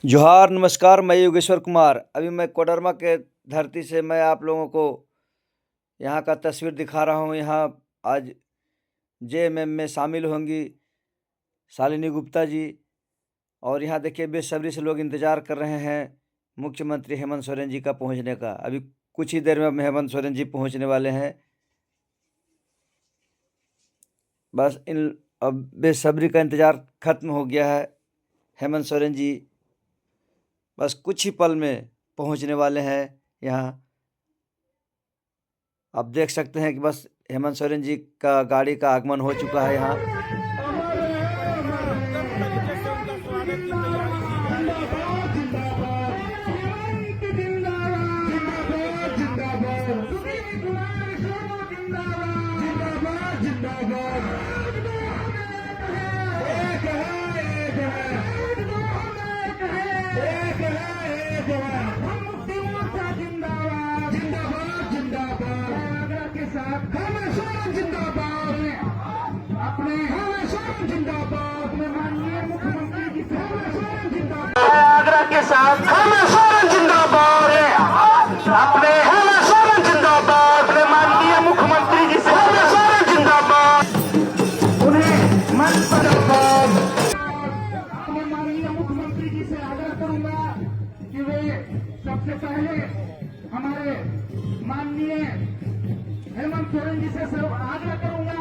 जोहार नमस्कार, मैं योगेश्वर कुमार। अभी मैं कोडरमा के धरती से मैं आप लोगों को यहाँ का तस्वीर दिखा रहा हूँ। यहाँ आज जेएमएम में शामिल होंगी शालिनी गुप्ता जी और यहाँ देखिए बेसब्री से लोग इंतज़ार कर रहे हैं मुख्यमंत्री हेमंत सोरेन जी का पहुँचने का। अभी कुछ ही देर में हेमंत सोरेन जी पहुँचने वाले हैं। बस अब बेसब्री का इंतज़ार ख़त्म हो गया है। हेमंत सोरेन जी बस कुछ ही पल में पहुँचने वाले हैं यहाँ। आप देख सकते हैं कि बस हेमंत सोरेन जी का गाड़ी का आगमन हो चुका है यहाँ। आगरा के साथ हेमंत सोरेन जिंदाबाद है। अपने हेमंत सोरेन जिंदाबाद। अपने माननीय मुख्यमंत्री जी से हेमंत सोरेन जिंदाबाद। उन्हें मंच पर अपने माननीय मुख्यमंत्री जी से आग्रह करूंगा कि वे सबसे पहले हमारे माननीय हेमंत सोरेन जी से आग्रह करूंगा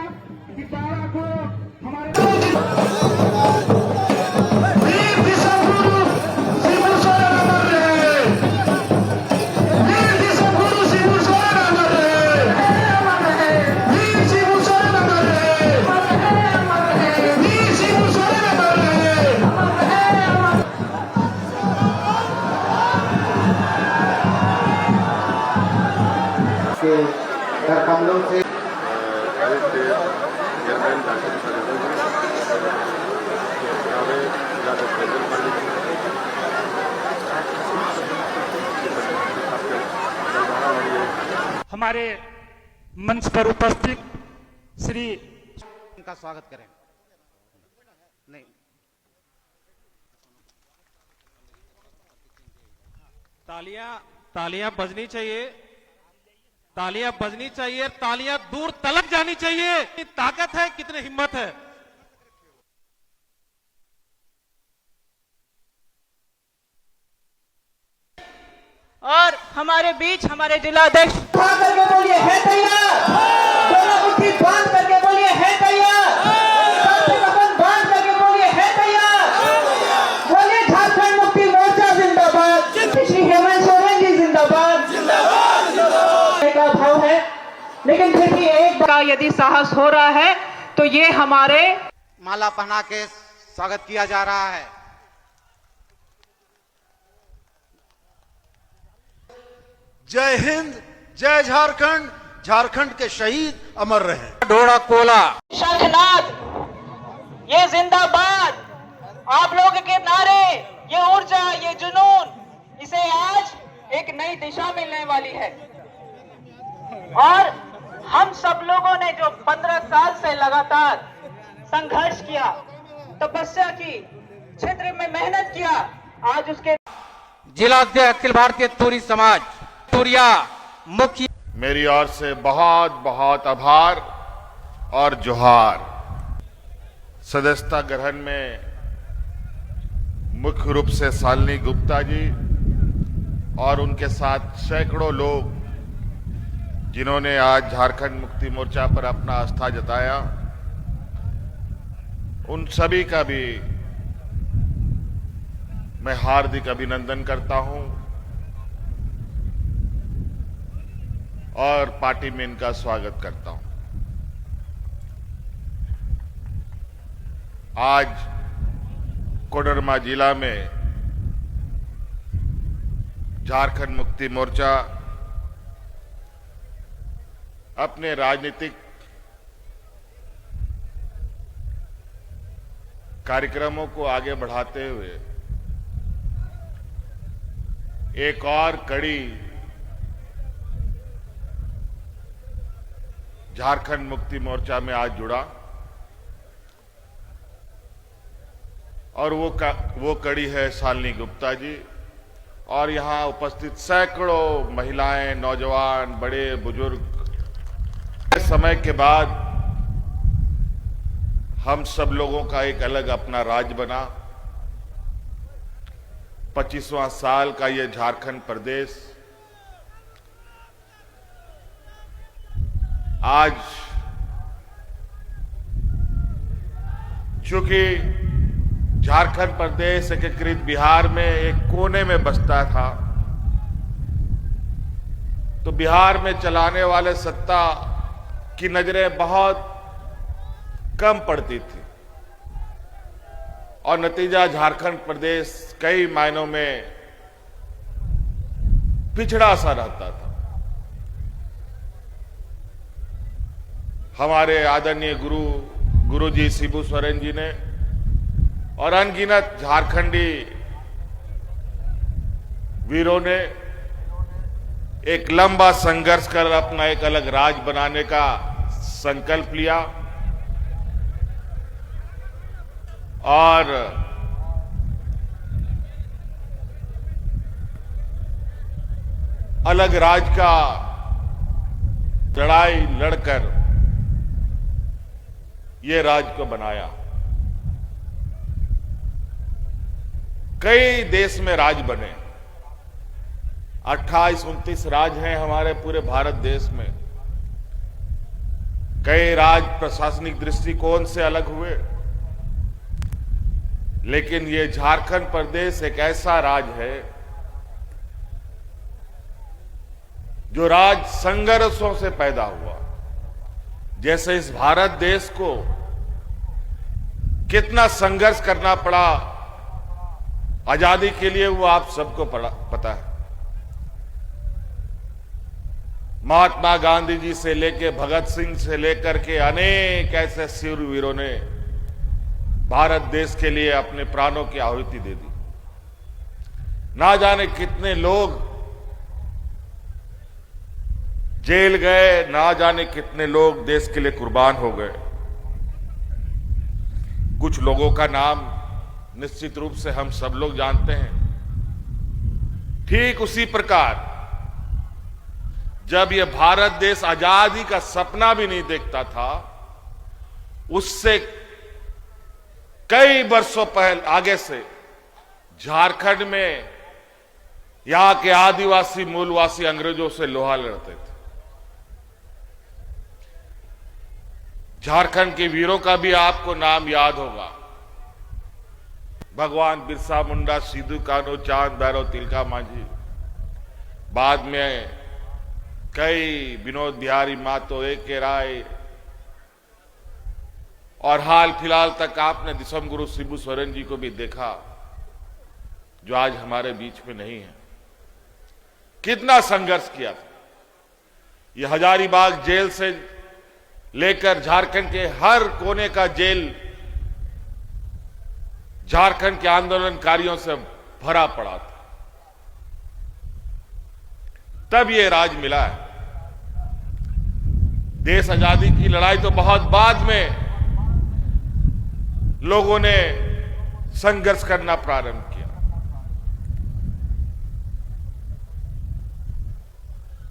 कि 12 को कमलों से हमारे मंच पर उपस्थित श्री का स्वागत करें। नहीं, तालियां बजनी चाहिए, तालियां बजनी चाहिए, तालियां दूर तलक जानी चाहिए। कितनी ताकत है, कितनी हिम्मत है। और हमारे बीच हमारे जिलाध्यक्ष बांध करके बोलिए है तैयार। दोनों मुट्ठी बांध करके बोलिए है तैयार। बांध करके बोलिए है तैयार। बोलिए झारखंड मुक्ति मोर्चा जिंदाबाद। श्री हेमंत सोरेन जी जिंदाबाद। का भाव है, लेकिन फिर भी एक का यदि साहस हो रहा है तो ये हमारे माला पहना के स्वागत किया जा रहा है। जय हिंद, जय झारखंड। झारखंड के शहीद अमर रहे। ढोड़ा कोला शंखनाद, ये जिंदाबाद, आप लोगों के नारे, ये ऊर्जा, ये जुनून, इसे आज एक नई दिशा मिलने वाली है। और हम सब लोगों ने जो 15 साल से लगातार संघर्ष किया, तपस्या की, क्षेत्र में मेहनत किया, आज उसके जिलाध्यक्ष अखिल भारतीय तूरी समाज तुरिया मुख्य मेरी ओर से बहुत बहुत आभार और जोहार। सदस्यता ग्रहण में मुख्य रूप से शालिनी गुप्ता जी और उनके साथ सैकड़ों लोग जिन्होंने आज झारखंड मुक्ति मोर्चा पर अपना आस्था जताया, उन सभी का भी मैं हार्दिक अभिनंदन करता हूं और पार्टी में इनका स्वागत करता हूं। आज कोडरमा जिला में झारखंड मुक्ति मोर्चा अपने राजनीतिक कार्यक्रमों को आगे बढ़ाते हुए एक और कड़ी झारखंड मुक्ति मोर्चा में आज जुड़ा और वो कड़ी है शालिनी गुप्ता जी और यहाँ उपस्थित सैकड़ों महिलाएं, नौजवान, बड़े बुजुर्ग। समय के बाद हम सब लोगों का एक अलग अपना राज्य बना। 25वां साल का ये झारखंड प्रदेश आज चूंकि झारखंड प्रदेश एकीकृत बिहार में एक कोने में बसता था, तो बिहार में चलाने वाले सत्ता की नजरें बहुत कम पड़ती थी और नतीजा झारखंड प्रदेश कई मायनों में पिछड़ा सा रहता था। हमारे आदरणीय गुरुजी शिबू सोरेन जी ने और अनगिनत झारखंडी वीरों ने एक लंबा संघर्ष कर अपना एक अलग राज्य बनाने का संकल्प लिया और अलग राज्य का लड़ाई लड़कर ये राज्य को बनाया। कई देश में राज्य बने, 28-29 राज्य हैं हमारे पूरे भारत देश में। कई राज्य प्रशासनिक दृष्टिकोण से अलग हुए, लेकिन ये झारखंड प्रदेश एक ऐसा राज्य है जो राज्य संघर्षों से पैदा हुआ। जैसे इस भारत देश को कितना संघर्ष करना पड़ा आजादी के लिए, वो आप सबको पता है। महात्मा गांधी जी से लेके भगत सिंह से लेकर के अनेक ऐसे शूरवीरों ने भारत देश के लिए अपने प्राणों की आहुति दे दी। ना जाने कितने लोग जेल गए, ना जाने कितने लोग देश के लिए कुर्बान हो गए। कुछ लोगों का नाम निश्चित रूप से हम सब लोग जानते हैं। ठीक उसी प्रकार जब यह भारत देश आजादी का सपना भी नहीं देखता था, उससे कई वर्षों पहले आगे से झारखंड में यहां के आदिवासी मूलवासी अंग्रेजों से लोहा लड़ते थे। झारखंड के वीरों का भी आपको नाम याद होगा। भगवान बिरसा मुंडा, सिद्धू कान्हू, चांद भैरव, तिलका मांझी, बाद में कई विनोद बिहारी महतो, A.K. राय, और हाल फिलहाल तक आपने दिसम गुरु शिबू सोरेन जी को भी देखा, जो आज हमारे बीच में नहीं है। कितना संघर्ष किया था। यह हजारीबाग जेल से लेकर झारखंड के हर कोने का जेल झारखंड के आंदोलनकारियों से भरा पड़ा था। तब ये राज मिला है। देश आजादी की लड़ाई तो बहुत बाद में लोगों ने संघर्ष करना प्रारंभ किया।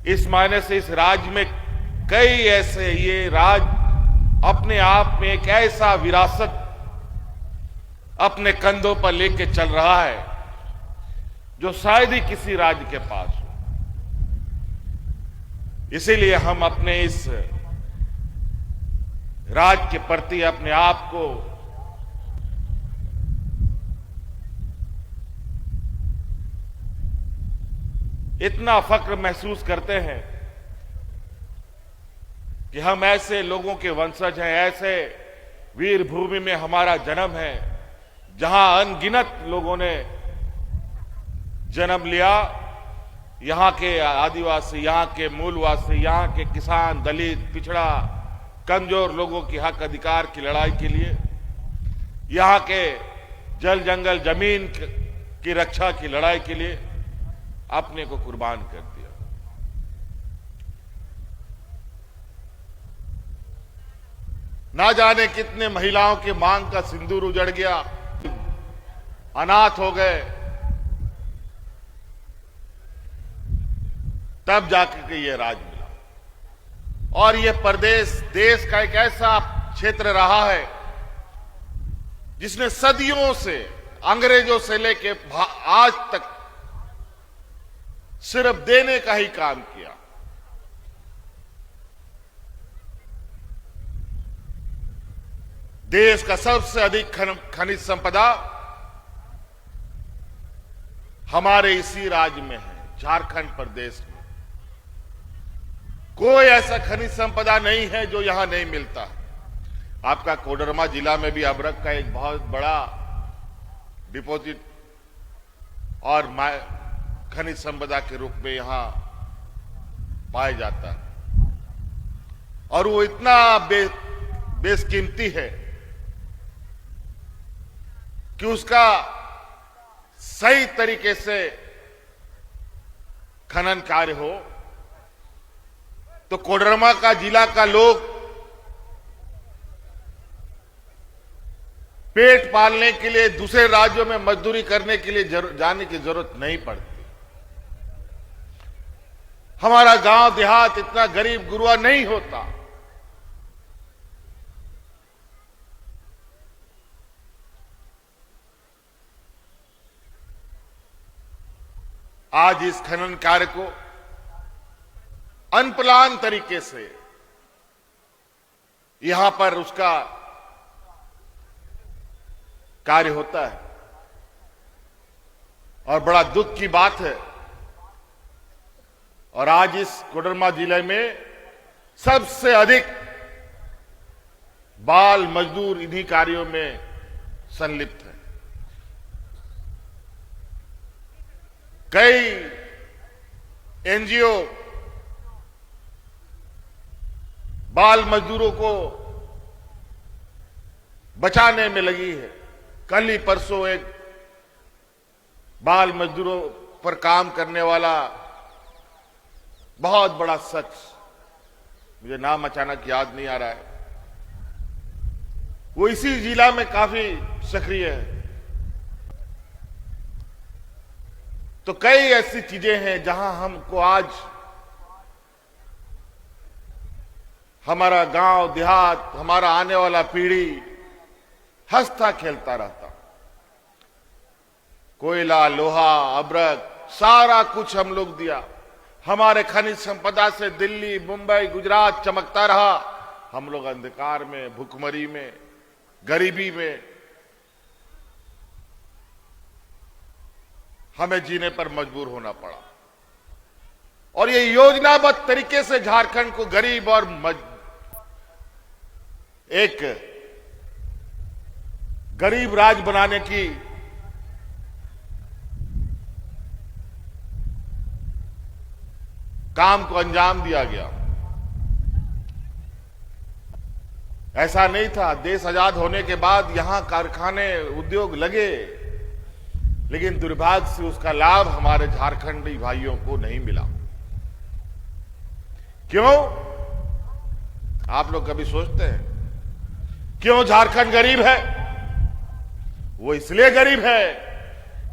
इस मायने से इस राज्य में कई ऐसे, ये राज्य अपने आप में एक ऐसा विरासत अपने कंधों पर लेके चल रहा है जो शायद ही किसी राज्य के पास हो। इसीलिए हम अपने इस राज्य के प्रति अपने आप को इतना फक्र महसूस करते हैं कि हम ऐसे लोगों के वंशज हैं, ऐसे वीर भूमि में हमारा जन्म है जहां अनगिनत लोगों ने जन्म लिया। यहां के आदिवासी, यहां के मूलवासी, यहां के किसान, दलित, पिछड़ा, कमजोर लोगों के हक अधिकार की लड़ाई के लिए, यहां के जल जंगल जमीन की रक्षा की लड़ाई के लिए अपने को कुर्बान कर दिया। ना जाने कितने महिलाओं के मांग का सिंदूर उजड़ गया। अनाथ हो गए, तब जाकर के ये राज मिला। और ये प्रदेश देश का एक ऐसा क्षेत्र रहा है जिसने सदियों से, अंग्रेजों से लेके आज तक सिर्फ देने का ही काम किया। देश का सबसे अधिक खनिज संपदा हमारे इसी राज्य में है, झारखंड प्रदेश में। कोई ऐसा खनिज संपदा नहीं है जो यहां नहीं मिलता। आपका कोडरमा जिला में भी अभ्रक का एक बहुत बड़ा डिपॉजिट और खनिज संपदा के रूप में यहां पाया जाता है, और वो इतना बेशकीमती है कि उसका सही तरीके से खनन कार्य हो तो कोडरमा का जिला का लोग पेट पालने के लिए दूसरे राज्यों में मजदूरी करने के लिए जाने की जरूरत नहीं पड़ती। हमारा गांव देहात इतना गरीब गुरुआ नहीं होता। आज इस खनन कार्य को अनप्लान तरीके से यहां पर उसका कार्य होता है, और बड़ा दुख की बात है। और आज इस कोडरमा जिले में सबसे अधिक बाल मजदूर इन्हीं कार्यों में संलिप्त है। कई एनजीओ बाल मजदूरों को बचाने में लगी है। कल ही परसों एक बाल मजदूरों पर काम करने वाला बहुत बड़ा शख्स, मुझे नाम अचानक याद नहीं आ रहा है, वो इसी जिला में काफी सक्रिय है। तो कई ऐसी चीजें हैं जहां हमको आज हमारा गांव देहात, हमारा आने वाला पीढ़ी हंसता खेलता रहता। कोयला, लोहा, अब्रक, सारा कुछ हम लोग दिया। हमारे खनिज संपदा से दिल्ली, मुंबई, गुजरात चमकता रहा। हम लोग अंधकार में, भूखमरी में, गरीबी में हमें जीने पर मजबूर होना पड़ा। और ये योजनाबद्ध तरीके से झारखंड को गरीब और एक गरीब राज्य बनाने की काम को अंजाम दिया गया। ऐसा नहीं था। देश आजाद होने के बाद यहां कारखाने, उद्योग लगे, लेकिन दुर्भाग्य से उसका लाभ हमारे झारखंडी भाइयों को नहीं मिला। क्यों? आप लोग कभी सोचते हैं क्यों झारखंड गरीब है? वो इसलिए गरीब है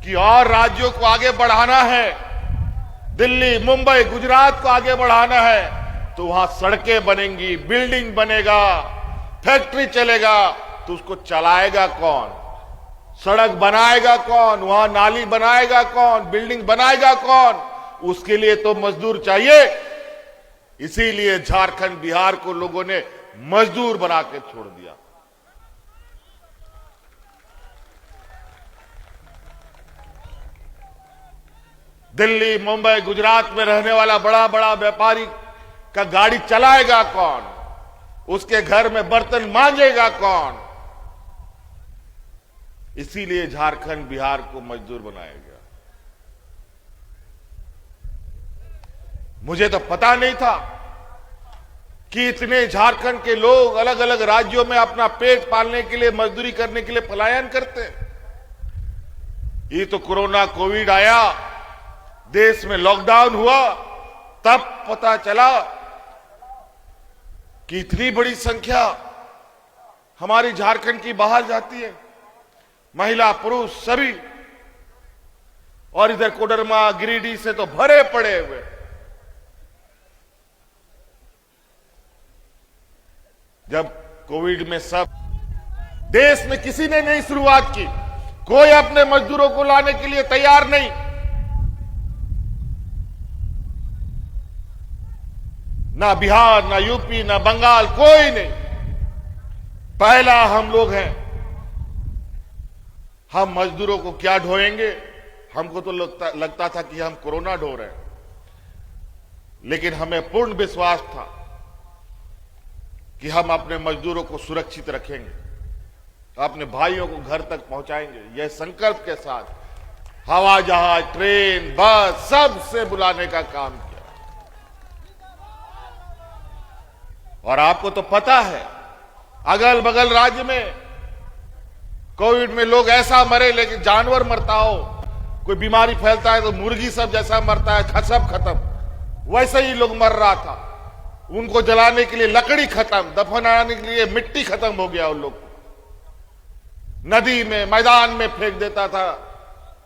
कि और राज्यों को आगे बढ़ाना है, दिल्ली, मुंबई, गुजरात को आगे बढ़ाना है, तो वहां सड़कें बनेंगी, बिल्डिंग बनेगा, फैक्ट्री चलेगा, तो उसको चलाएगा कौन? सड़क बनाएगा कौन? वहां नाली बनाएगा कौन? बिल्डिंग बनाएगा कौन? उसके लिए तो मजदूर चाहिए। इसीलिए झारखंड, बिहार को लोगों ने मजदूर बना के छोड़ दिया। दिल्ली, मुंबई, गुजरात में रहने वाला बड़ा बड़ा व्यापारी का गाड़ी चलाएगा कौन? उसके घर में बर्तन मांजेगा कौन? इसीलिए झारखंड, बिहार को मजदूर बनाया गया। मुझे तो पता नहीं था कि इतने झारखंड के लोग अलग अलग राज्यों में अपना पेट पालने के लिए, मजदूरी करने के लिए पलायन करते हैं। ये तो कोरोना, कोविड आया, देश में लॉकडाउन हुआ, तब पता चला कि इतनी बड़ी संख्या हमारी झारखंड की बाहर जाती है। महिला, पुरुष सभी और इधर कोडरमा गिरिडीह से तो भरे पड़े हुए। जब कोविड में सब देश में किसी ने नहीं शुरुआत की, कोई अपने मजदूरों को लाने के लिए तैयार नहीं। ना बिहार, ना यूपी, ना बंगाल, कोई नहीं। पहला हम लोग हैं। हम मजदूरों को क्या ढोएंगे? हमको तो लगता था कि हम कोरोना ढो रहे हैं, लेकिन हमें पूर्ण विश्वास था कि हम अपने मजदूरों को सुरक्षित रखेंगे, अपने भाइयों को घर तक पहुंचाएंगे। यह संकल्प के साथ हवाई जहाज, ट्रेन, बस सबसे बुलाने का काम किया। और आपको तो पता है, अगल बगल राज्य में कोविड में लोग ऐसा मरे, लेकिन जानवर मरता हो, कोई बीमारी फैलता है तो मुर्गी सब जैसा मरता है, सब खत्म, वैसे ही लोग मर रहा था। उनको जलाने के लिए लकड़ी खत्म, दफनाने के लिए मिट्टी खत्म हो गया। उन लोग नदी में, मैदान में फेंक देता था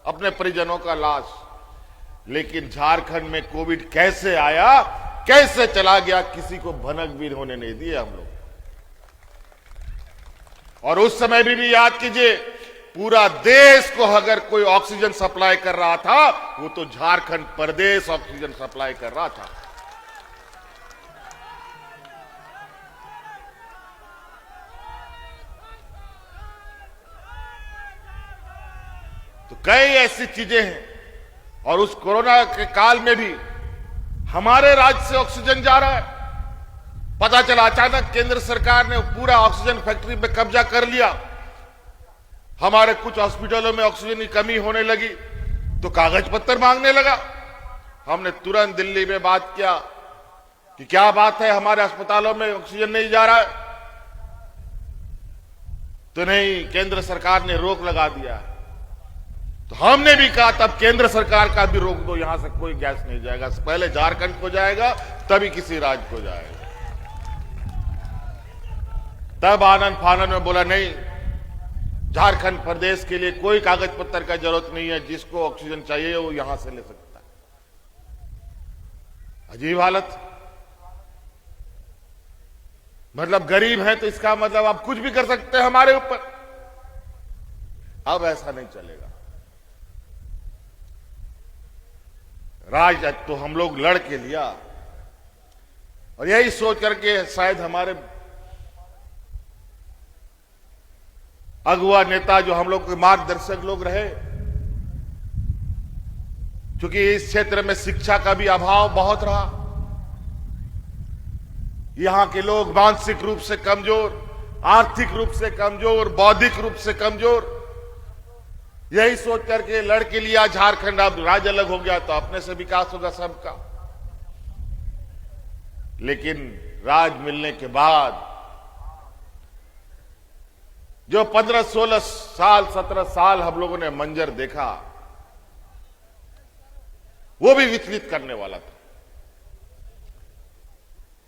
अपने परिजनों का लाश। लेकिन झारखंड में कोविड कैसे आया, कैसे चला गया, किसी को भनक भी होने नहीं दिए हम लोग। और उस समय भी याद कीजिए, पूरा देश को अगर कोई ऑक्सीजन सप्लाई कर रहा था, वो तो झारखंड प्रदेश ऑक्सीजन सप्लाई कर रहा था। तो कई ऐसी चीजें हैं। और उस कोरोना के काल में भी हमारे राज्य से ऑक्सीजन जा रहा है। पता चला अचानक केंद्र सरकार ने पूरा ऑक्सीजन फैक्ट्री पे कब्जा कर लिया। हमारे कुछ हॉस्पिटलों में ऑक्सीजन की कमी होने लगी तो कागज पत्र मांगने लगा। हमने तुरंत दिल्ली में बात किया कि क्या बात है, हमारे अस्पतालों में ऑक्सीजन नहीं जा रहा है। तो नहीं, केंद्र सरकार ने रोक लगा दिया। तो हमने भी कहा तब केंद्र सरकार का भी रोक दो, यहां से कोई गैस नहीं जाएगा, पहले झारखंड को जाएगा तभी किसी राज्य को जाएगा। तब आनंद फानन में बोला नहीं, झारखंड प्रदेश के लिए कोई कागज पत्र का जरूरत नहीं है, जिसको ऑक्सीजन चाहिए वो यहां से ले सकता है। अजीब हालत। मतलब गरीब है तो इसका मतलब आप कुछ भी कर सकते हैं हमारे ऊपर। अब ऐसा नहीं चलेगा। राज तो हम लोग लड़ के लिया, और यही सोच करके शायद हमारे अगुआ नेता जो हम लोग के मार्गदर्शक लोग रहे, क्योंकि इस क्षेत्र में शिक्षा का भी अभाव बहुत रहा। यहां के लोग मानसिक रूप से कमजोर, आर्थिक रूप से कमजोर, बौद्धिक रूप से कमजोर। यही सोच करके लड़ के लिया झारखंड। अब राज्य अलग हो गया तो अपने से विकास होगा सबका। लेकिन राज मिलने के बाद जो 15-16 साल, 17 साल हम लोगों ने मंजर देखा, वो भी विचलित करने वाला था।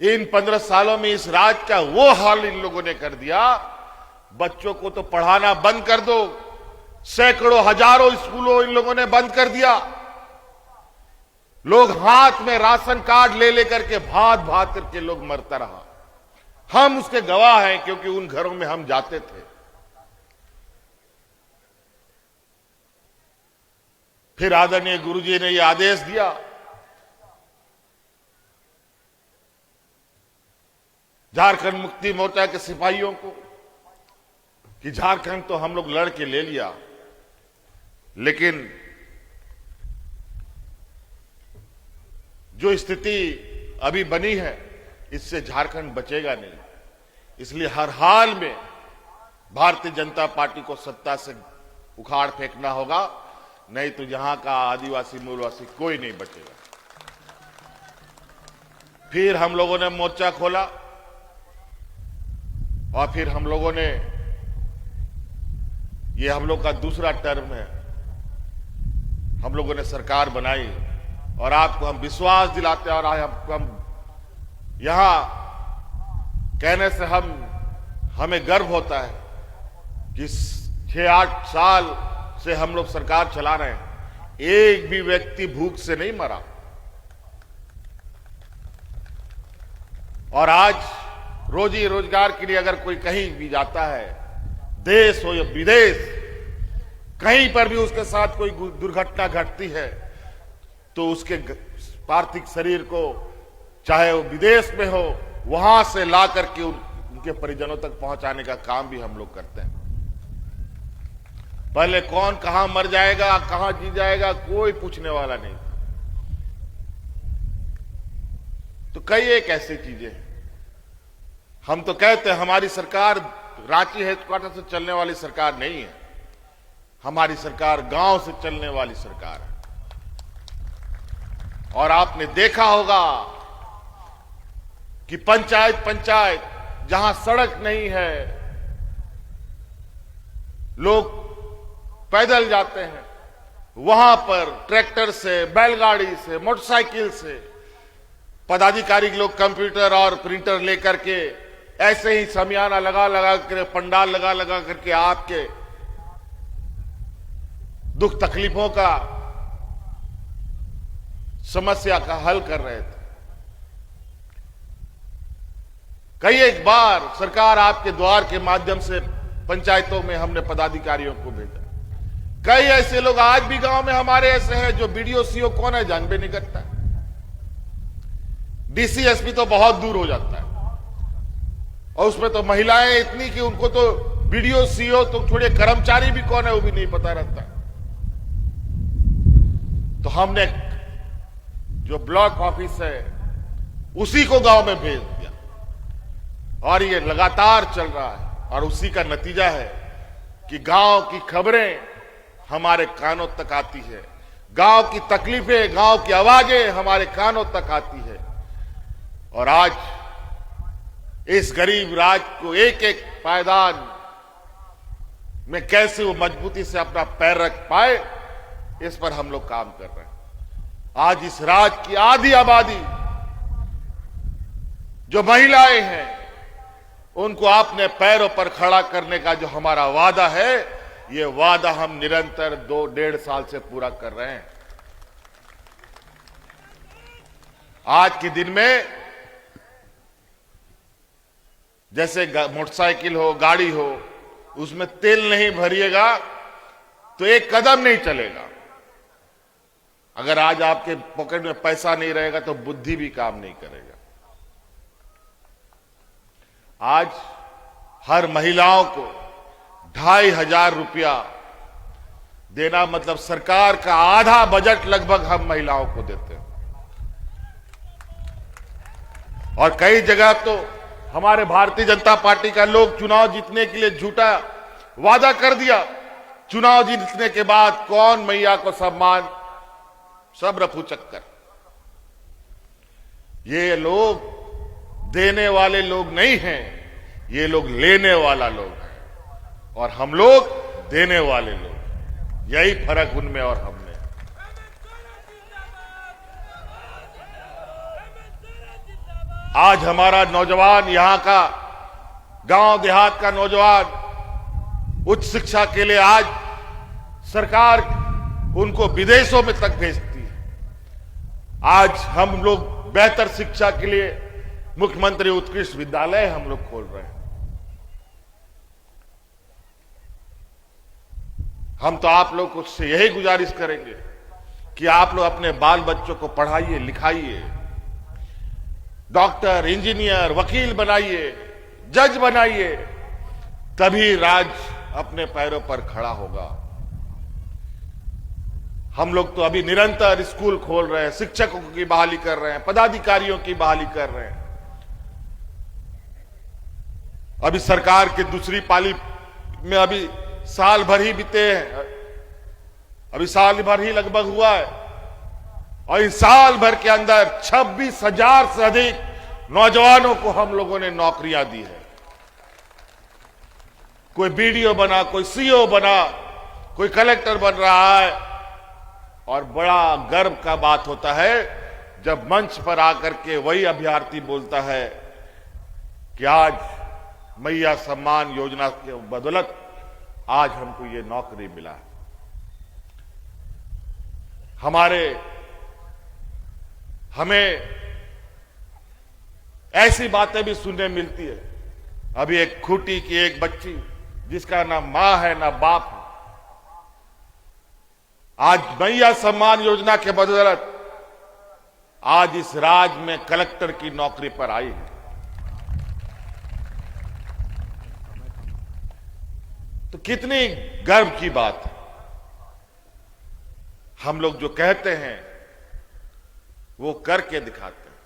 इन 15 सालों में इस राज्य का वो हाल इन लोगों ने कर दिया, बच्चों को तो पढ़ाना बंद कर दो, सैकड़ों हजारों स्कूलों इन लोगों ने बंद कर दिया। लोग हाथ में राशन कार्ड ले लेकर के भात भात करके लोग मरता रहा। हम उसके गवाह हैं, क्योंकि उन घरों में हम जाते थे। फिर आदरणीय गुरुजी ने यह आदेश दिया झारखंड मुक्ति मोर्चा के सिपाहियों को कि झारखंड तो हम लोग लड़ के ले लिया, लेकिन जो स्थिति अभी बनी है इससे झारखंड बचेगा नहीं। इसलिए हर हाल में भारतीय जनता पार्टी को सत्ता से उखाड़ फेंकना होगा, नहीं तो यहां का आदिवासी मूलवासी कोई नहीं बचेगा। फिर हम लोगों ने मोर्चा खोला और फिर हम लोगों ने, ये हम लोग का दूसरा टर्म है, हम लोगों ने सरकार बनाई और आपको हम विश्वास दिलाते हैं और हम यहां कहने से हमें गर्व होता है कि 6-8 साल से हम लोग सरकार चला रहे हैं। एक भी व्यक्ति भूख से नहीं मरा। और आज रोजी रोजगार के लिए अगर कोई कहीं भी जाता है, देश हो या विदेश, कहीं पर भी उसके साथ कोई दुर्घटना घटती है तो उसके पार्थिव शरीर को चाहे वो विदेश में हो वहां से ला करके उनके परिजनों तक पहुंचाने का काम भी हम लोग करते हैं। पहले कौन कहां मर जाएगा, कहां जी जाएगा, कोई पूछने वाला नहीं। तो कई एक ऐसी चीजें हैं। हम तो कहते हैं हमारी सरकार रांची हेडक्वार्टर से चलने वाली सरकार नहीं है, हमारी सरकार गांव से चलने वाली सरकार है। और आपने देखा होगा कि पंचायत जहां सड़क नहीं है, लोग पैदल जाते हैं, वहां पर ट्रैक्टर से, बैलगाड़ी से, मोटरसाइकिल से पदाधिकारी लोग कंप्यूटर और प्रिंटर लेकर के ऐसे ही समियाना लगा कर, पंडाल लगा करके आपके दुख तकलीफों का, समस्या का हल कर रहे थे। कई एक बार सरकार आपके द्वार के माध्यम से पंचायतों में हमने पदाधिकारियों को भेजा। कई ऐसे लोग आज भी गांव में हमारे ऐसे हैं जो बीडीओ सीओ कौन है जानबे नहीं करता। डीसी एसपी तो बहुत दूर हो जाता है, और उसमें तो महिलाएं इतनी कि उनको तो बीडीओ सीओ तो छोड़िए, कर्मचारी भी कौन है वो भी नहीं पता रहता। तो हमने जो ब्लॉक ऑफिस है उसी को गांव में भेज दिया, और ये लगातार चल रहा है। और उसी का नतीजा है कि गांव की खबरें हमारे कानों तक आती है, गांव की तकलीफें, गांव की आवाजें हमारे कानों तक आती है। और आज इस गरीब राज्य को एक एक पायदान में कैसे वो मजबूती से अपना पैर रख पाए, इस पर हम लोग काम कर रहे हैं। आज इस राज्य की आधी आबादी जो महिलाएं हैं, उनको अपने पैरों पर खड़ा करने का जो हमारा वादा है, ये वादा हम निरंतर 2-1.5 साल से पूरा कर रहे हैं। आज के दिन में जैसे मोटरसाइकिल हो, गाड़ी हो, उसमें तेल नहीं भरिएगा तो एक कदम नहीं चलेगा। अगर आज आपके पॉकेट में पैसा नहीं रहेगा तो बुद्धि भी काम नहीं करेगा। आज हर महिलाओं को 2,500 रुपया देना मतलब सरकार का आधा बजट लगभग हम महिलाओं को देते हैं। और कई जगह तो हमारे भारतीय जनता पार्टी का लोग चुनाव जीतने के लिए झूठा वादा कर दिया, चुनाव जीतने के बाद कौन मैया को सम्मान, सब रफू चक्कर। ये लोग देने वाले लोग नहीं हैं, ये लोग लेने वाला लोग हैं, और हम लोग देने वाले लोग। यही फर्क उनमें और हम में। आज हमारा नौजवान, यहां का गांव देहात का नौजवान उच्च शिक्षा के लिए आज सरकार उनको विदेशों में तक भेजती है। आज हम लोग बेहतर शिक्षा के लिए मुख्यमंत्री उत्कृष्ट विद्यालय हम लोग खोल रहे हैं। हम तो आप लोग को से यही गुजारिश करेंगे कि आप लोग अपने बाल बच्चों को पढ़ाइए, लिखाइए, डॉक्टर, इंजीनियर, वकील बनाइए, जज बनाइए, तभी राज्य अपने पैरों पर खड़ा होगा। हम लोग तो अभी निरंतर स्कूल खोल रहे हैं, शिक्षकों की बहाली कर रहे हैं, पदाधिकारियों की बहाली कर रहे हैं। अभी सरकार की दूसरी पाली में अभी साल भर ही बीते हैं, अभी साल भर ही लगभग हुआ है, और इस साल भर के अंदर 26,000 से अधिक नौजवानों को हम लोगों ने नौकरियां दी है। कोई बीडीओ बना, कोई सीओ बना, कोई कलेक्टर बन रहा है। और बड़ा गर्व का बात होता है जब मंच पर आकर के वही अभ्यर्थी बोलता है कि आज मैया सम्मान योजना के बदौलत आज हमको ये नौकरी मिला है। हमें ऐसी बातें भी सुनने मिलती है। अभी एक खूंटी की एक बच्ची जिसका ना मां है ना बाप है, आज मैया सम्मान योजना के बदौलत आज इस राज्य में कलेक्टर की नौकरी पर आई है। तो कितनी गर्व की बात है। हम लोग जो कहते हैं वो करके दिखाते हैं।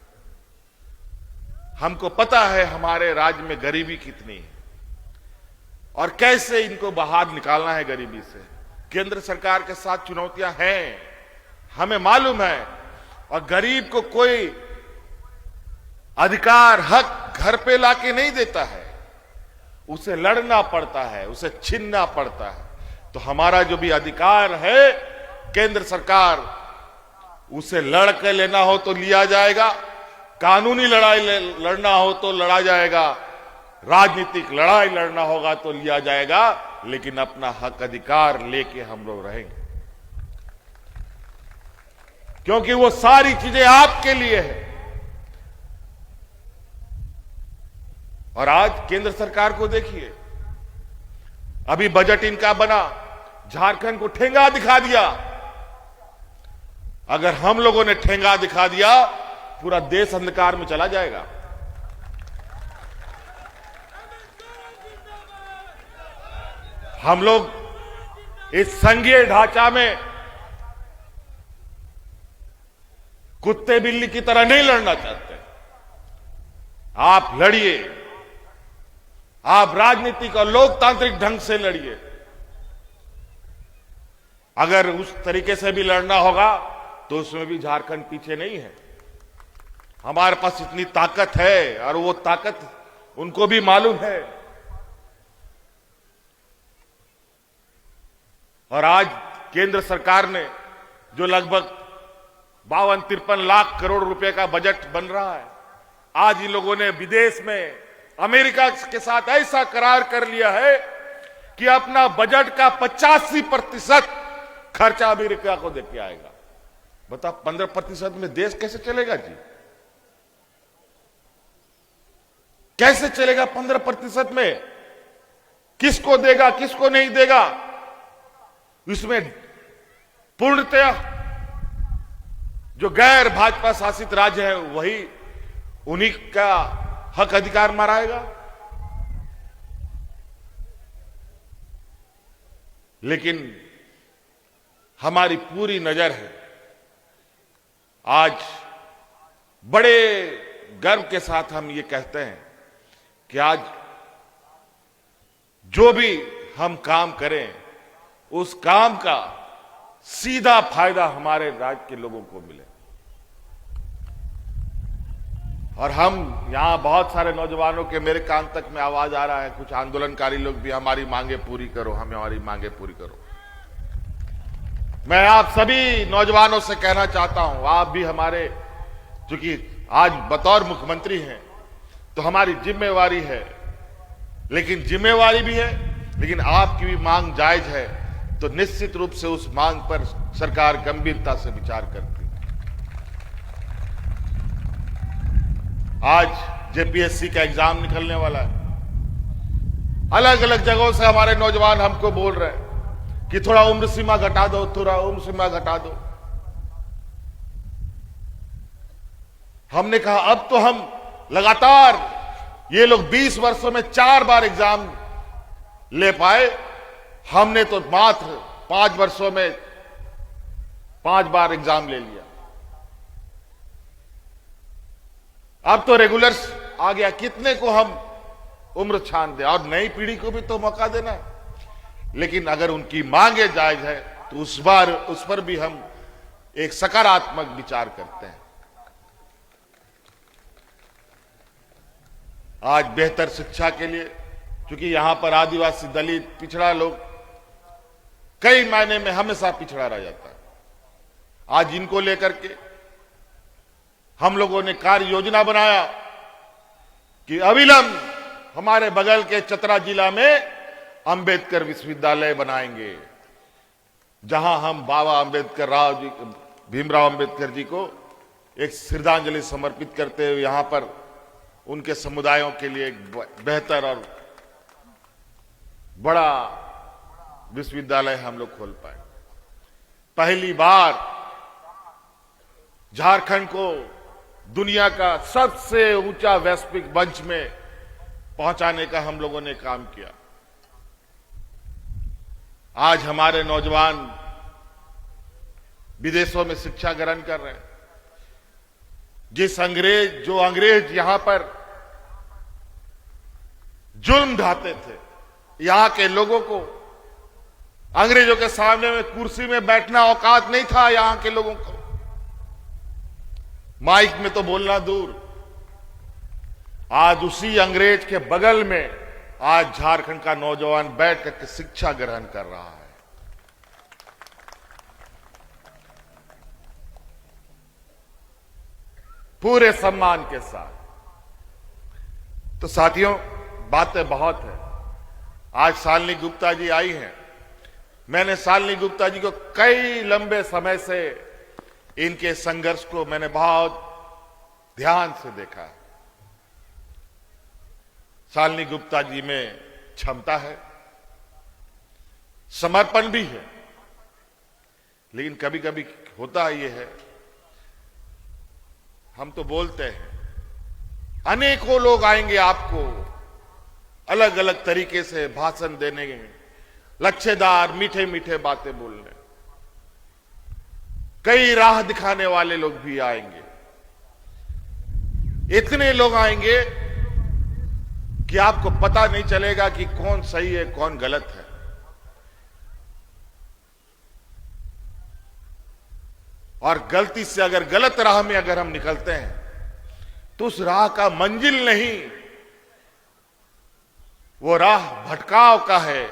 हमको पता है हमारे राज्य में गरीबी कितनी है और कैसे इनको बाहर निकालना है गरीबी से। केंद्र सरकार के साथ चुनौतियां हैं, हमें मालूम है, और गरीब को कोई अधिकार हक घर पे लाके नहीं देता है, उसे लड़ना पड़ता है, उसे छीनना पड़ता है। तो हमारा जो भी अधिकार है केंद्र सरकार उसे लड़ के लेना हो तो लिया जाएगा, कानूनी लड़ाई लड़ना हो तो लड़ा जाएगा, राजनीतिक लड़ाई लड़ना होगा तो लिया जाएगा, लेकिन अपना हक अधिकार लेके हम लोग रहेंगे, क्योंकि वो सारी चीजें आपके लिए है। और आज केंद्र सरकार को देखिए, अभी बजट इनका बना, झारखंड को ठेंगा दिखा दिया। अगर हम लोगों ने ठेंगा दिखा दिया, पूरा देश अंधकार में चला जाएगा। हम लोग इस संघीय ढांचा में कुत्ते बिल्ली की तरह नहीं लड़ना चाहते। आप लड़िए, आप राजनीतिक और लोकतांत्रिक ढंग से लड़िए। अगर उस तरीके से भी लड़ना होगा तो उसमें भी झारखंड पीछे नहीं है। हमारे पास इतनी ताकत है और वो ताकत उनको भी मालूम है। और आज केंद्र सरकार ने जो लगभग 52-53 लाख करोड़ रुपए का बजट बन रहा है, आज इन लोगों ने विदेश में अमेरिका के साथ ऐसा करार कर लिया है कि अपना बजट का 85% खर्चा अमेरिका को देके आएगा। बता 15% में देश कैसे चलेगा जी? कैसे चलेगा 15% में? किसको देगा, किसको नहीं देगा? इसमें पूर्णतया जो गैर भाजपा शासित राज्य है वही उन्हीं का हक अधिकार मराएगा। लेकिन हमारी पूरी नजर है, आज बड़े गर्व के साथ हम ये कहते हैं कि आज जो भी हम काम करें उस काम का सीधा फायदा हमारे राज्य के लोगों को मिले। और हम यहां बहुत सारे नौजवानों के मेरे कान तक में आवाज आ रहा है, कुछ आंदोलनकारी लोग भी हमारी मांगे पूरी करो, हमारी मांगे पूरी करो। मैं आप सभी नौजवानों से कहना चाहता हूं, आप भी हमारे, चूंकि आज बतौर मुख्यमंत्री हैं तो हमारी जिम्मेवारी है, लेकिन जिम्मेवारी भी है, लेकिन आपकी भी मांग जायज है तो निश्चित रूप से उस मांग पर सरकार गंभीरता से विचार करती है। आज जेपीएससी का एग्जाम निकलने वाला है। अलग अलग जगहों से हमारे नौजवान हमको बोल रहे हैं कि थोड़ा उम्र सीमा घटा दो, थोड़ा उम्र सीमा घटा दो। हमने कहा अब तो हम लगातार, ये लोग 20 वर्षों में 4 बार एग्जाम ले पाए, हमने तो मात्र 5 वर्षों में 5 बार एग्जाम ले लिया। अब तो रेगुलर्स आ गया, कितने को हम उम्र छान दे, और नई पीढ़ी को भी तो मौका देना है। लेकिन अगर उनकी मांगे जायज है तो उस पर भी हम एक सकारात्मक विचार करते हैं। आज बेहतर शिक्षा के लिए, क्योंकि यहां पर आदिवासी, दलित, पिछड़ा लोग कई मायने में हमेशा पिछड़ा रह जाता है। आज इनको लेकर के हम लोगों ने कार्य योजना बनाया कि अविलंब हमारे बगल के चतरा जिला में अंबेडकर विश्वविद्यालय बनाएंगे, जहां हम बाबा अंबेडकर भीमराव अंबेडकर जी को एक श्रद्धांजलि समर्पित करते हुए यहां पर उनके समुदायों के लिए एक बेहतर और बड़ा विश्वविद्यालय हम लोग खोल पाए। पहली बार झारखंड को दुनिया का सबसे ऊंचा वैश्विक मंच में पहुंचाने का हम लोगों ने काम किया। आज हमारे नौजवान विदेशों में शिक्षा ग्रहण कर रहे हैं। जो अंग्रेज यहां पर जुल्म ढाते थे, यहां के लोगों को अंग्रेजों के सामने में कुर्सी में बैठना औकात नहीं था। यहां के लोगों को माइक में तो बोलना दूर, आज उसी अंग्रेज के बगल में आज झारखंड का नौजवान बैठ करके शिक्षा ग्रहण कर रहा है। पूरे सम्मान के साथ। तो साथियों, बातें बहुत है। आज शालिनी गुप्ता जी आई हैं। मैंने शालिनी गुप्ता जी को कई लंबे समय से इनके संघर्ष को मैंने बहुत ध्यान से देखा। शालिनी गुप्ता जी में क्षमता है, समर्पण भी है, लेकिन कभी कभी होता ये है, हम तो बोलते हैं, अनेकों लोग आएंगे आपको अलग अलग तरीके से भाषण देने, लच्छेदार मीठे मीठे बातें बोलने, कई राह दिखाने वाले लोग भी आएंगे। इतने लोग आएंगे कि आपको पता नहीं चलेगा कि कौन सही है कौन गलत है। और गलती से अगर गलत राह में अगर हम निकलते हैं तो उस राह का मंजिल नहीं, वो राह भटकाव का है,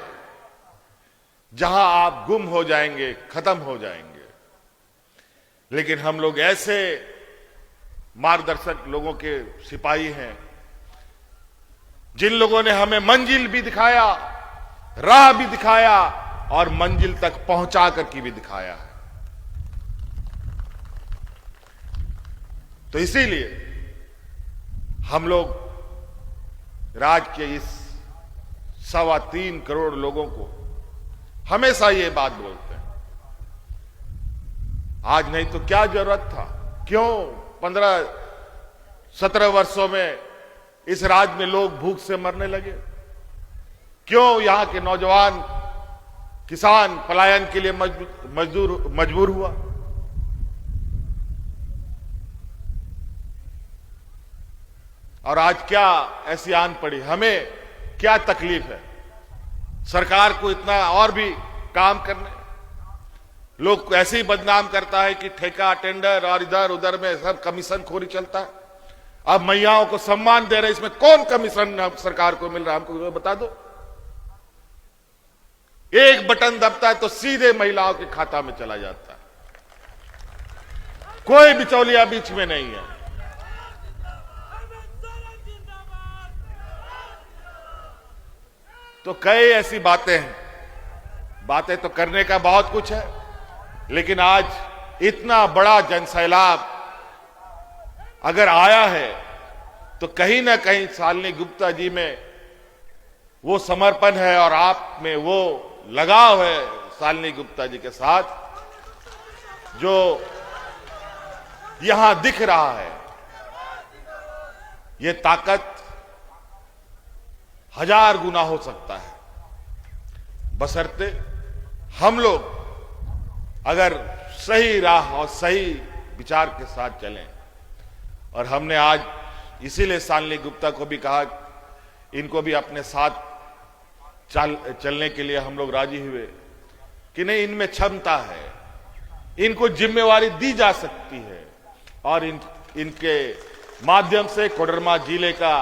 जहां आप गुम हो जाएंगे, खत्म हो जाएंगे। लेकिन हम लोग ऐसे मार्गदर्शक लोगों के सिपाही हैं जिन लोगों ने हमें मंजिल भी दिखाया, राह भी दिखाया और मंजिल तक पहुंचा करके भी दिखाया है। तो इसीलिए हम लोग राज्य के इस 3.25 करोड़ लोगों को हमेशा ये बात बोलते हैं, आज नहीं तो क्या जरूरत था, क्यों 15-17 वर्षों में इस राज्य में लोग भूख से मरने लगे, क्यों यहां के नौजवान किसान पलायन के लिए मजबूर हुआ। और आज क्या ऐसी आन पड़ी, हमें क्या तकलीफ है सरकार को इतना और भी काम करने। लोग ऐसे ही बदनाम करता है कि ठेका टेंडर और इधर उधर में सब कमीशन खोरी चलता है। अब महिलाओं को सम्मान दे रहे, इसमें कौन कमीशन सरकार को मिल रहा है, हमको बता दो। एक बटन दबता है तो सीधे महिलाओं के खाता में चला जाता है, कोई बिचौलिया बीच में नहीं है। तो कई ऐसी बातें हैं, बातें तो करने का बहुत कुछ है, लेकिन आज इतना बड़ा जनसैलाब अगर आया है तो कहीं ना कहीं शालिनी गुप्ता जी में वो समर्पण है और आप में वो लगाव है शालिनी गुप्ता जी के साथ, जो यहां दिख रहा है। ये ताकत 1000 गुना हो सकता है, बशर्ते हम लोग अगर सही राह और सही विचार के साथ चलें। और हमने आज इसीलिए शालिनी गुप्ता को भी कहा, इनको भी अपने साथ चलने के लिए हम लोग राजी हुए कि नहीं, इनमें क्षमता है, इनको जिम्मेवारी दी जा सकती है और इनके माध्यम से कोडरमा जिले का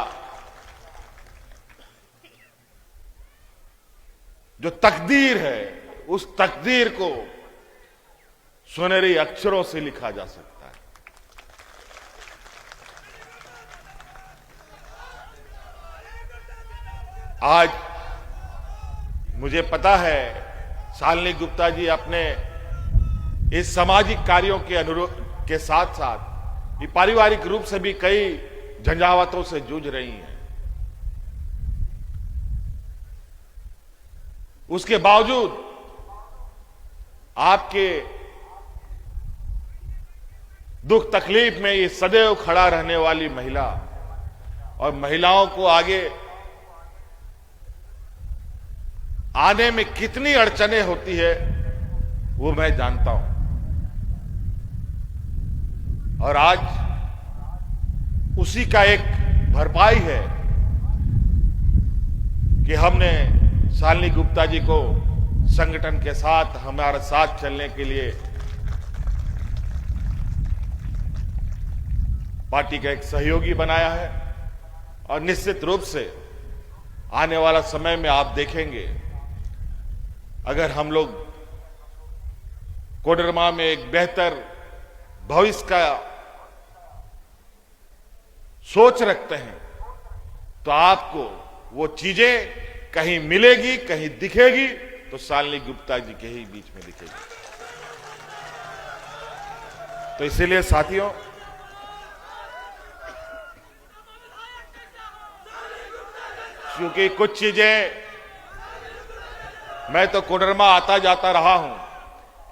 जो तकदीर है, उस तकदीर को सुनहरे अक्षरों से लिखा जा सकता है। आज मुझे पता है शालिनी गुप्ता जी अपने इस सामाजिक कार्यों के अनुरोध के साथ साथ ये पारिवारिक रूप से भी कई झंझावातों से जूझ रही हैं। उसके बावजूद आपके दुख तकलीफ में ये सदैव खड़ा रहने वाली महिला और महिलाओं को आगे आने में कितनी अड़चनें होती है वो मैं जानता हूं। और आज उसी का एक भरपाई है कि हमने शालिनी गुप्ता जी को संगठन के साथ हमारे साथ चलने के लिए पार्टी का एक सहयोगी बनाया है। और निश्चित रूप से आने वाला समय में आप देखेंगे, अगर हम लोग कोडरमा में एक बेहतर भविष्य का सोच रखते हैं तो आपको वो चीजें कहीं मिलेगी, कहीं दिखेगी तो शालिनी गुप्ता जी के ही बीच में दिखेगी। तो इसीलिए साथियों, क्योंकि कुछ चीजें, मैं तो कोडरमा आता जाता रहा हूं,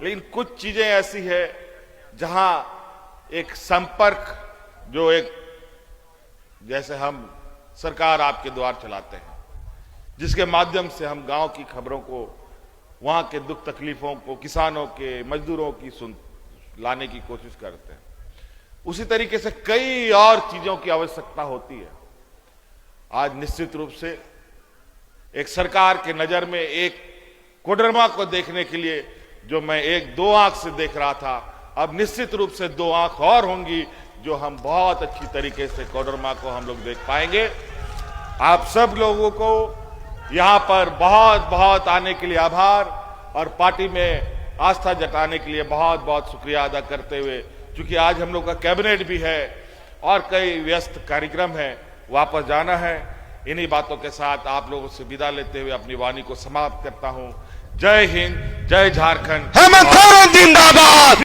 लेकिन कुछ चीजें ऐसी है जहां एक संपर्क, जो एक जैसे हम सरकार आपके द्वार चलाते हैं, जिसके माध्यम से हम गांव की खबरों को, वहां के दुख तकलीफों को, किसानों के, मजदूरों की लाने की कोशिश करते हैं। उसी तरीके से कई और चीजों की आवश्यकता होती है। आज निश्चित रूप से एक सरकार के नजर में एक कोडरमा को देखने के लिए जो मैं एक दो आंख से देख रहा था, अब निश्चित रूप से दो आंख और होंगी, जो हम बहुत अच्छी तरीके से कोडरमा को हम लोग देख पाएंगे। आप सब लोगों को यहां पर बहुत बहुत आने के लिए आभार और पार्टी में आस्था जताने के लिए बहुत बहुत शुक्रिया अदा करते हुए, क्योंकि आज हम लोग का कैबिनेट भी है और कई व्यस्त कार्यक्रम है, वापस जाना है। इन्हीं बातों के साथ आप लोगों से विदा लेते हुए अपनी वाणी को समाप्त करता हूं। जय हिंद, जय झारखंड। हेमंत सोरेन जिंदाबाद।